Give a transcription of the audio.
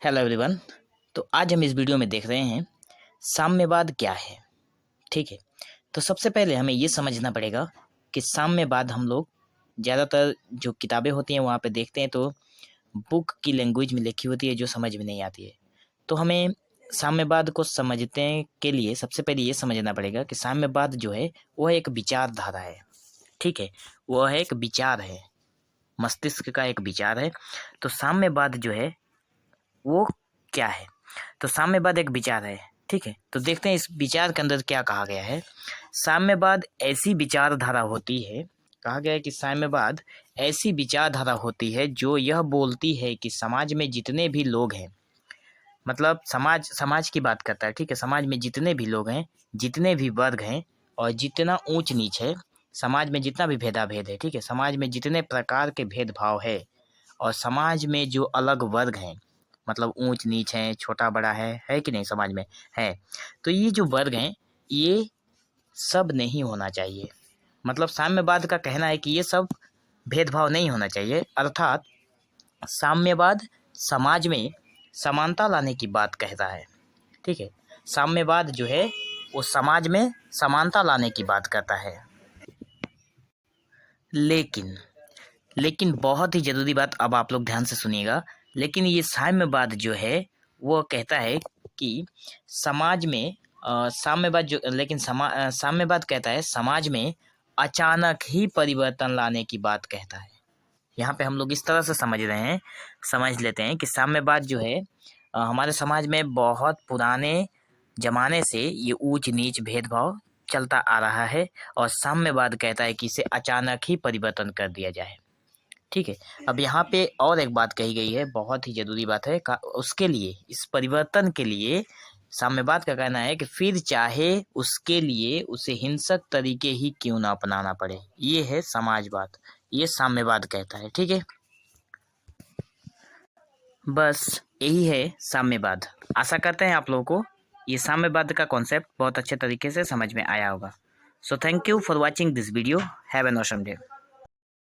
Hello everyone. तो आज हम इस वीडियो में देख रहे हैं साम्यवाद क्या है। ठीक है, तो सबसे पहले हमें ये समझना पड़ेगा कि साम्यवाद हम लोग ज़्यादातर जो किताबें होती हैं वहाँ पे देखते हैं तो बुक की लैंग्वेज में लिखी होती है जो समझ में नहीं आती है। तो हमें साम्यवाद को समझने के लिए सबसे पहले ये समझना पड़ेगा कि साम्यवाद जो है वह एक विचारधारा है। ठीक है, वह एक विचार है, मस्तिष्क का एक विचार है। तो साम्यवाद जो है वो क्या है? तो साम्यवाद एक विचार है। ठीक है, तो देखते हैं इस विचार के अंदर क्या कहा गया है। साम्यवाद ऐसी विचारधारा होती है, कहा गया है कि साम्यवाद ऐसी विचारधारा होती है जो यह बोलती है कि समाज में जितने भी लोग हैं, मतलब समाज की बात करता है। ठीक है, समाज में जितने भी लोग हैं, जितने भी वर्ग हैं और जितना ऊंच नीच है, समाज में जितना भी भेदाभेद है, ठीक है, समाज में जितने प्रकार के भेदभाव है और समाज में जो अलग वर्ग हैं, मतलब ऊंच नीच है, छोटा बड़ा है कि नहीं, समाज में है। तो ये जो वर्ग हैं ये सब नहीं होना चाहिए। मतलब साम्यवाद का कहना है कि ये सब भेदभाव नहीं होना चाहिए। अर्थात साम्यवाद समाज में समानता लाने की बात कहता है। ठीक है, साम्यवाद जो है वो समाज में समानता लाने की बात करता है। लेकिन लेकिन बहुत ही ज़रूरी बात, अब आप लोग ध्यान से सुनिएगा। लेकिन ये साम्यवाद जो है वो कहता है कि समाज में साम्यवाद जो लेकिन साम्यवाद कहता है समाज में अचानक ही परिवर्तन लाने की बात कहता है। यहाँ पे हम लोग इस तरह से समझ लेते हैं कि साम्यवाद जो है हमारे समाज में बहुत पुराने जमाने से ये ऊंच नीच भेदभाव चलता आ रहा है और साम्यवाद कहता है कि इसे अचानक ही परिवर्तन कर दिया जाए। ठीक है, अब यहाँ पे और एक बात कही गई है, बहुत ही ज़रूरी बात है। उसके लिए, इस परिवर्तन के लिए साम्यवाद का कहना है कि फिर चाहे उसके लिए उसे हिंसक तरीके ही क्यों ना अपनाना पड़े। ये है समाजवाद, ये साम्यवाद कहता है। ठीक है, बस यही है साम्यवाद। आशा करते हैं आप लोगों को ये साम्यवाद का कॉन्सेप्ट बहुत अच्छे तरीके से समझ में आया होगा। So thank you for watching this video. Have an awesome day.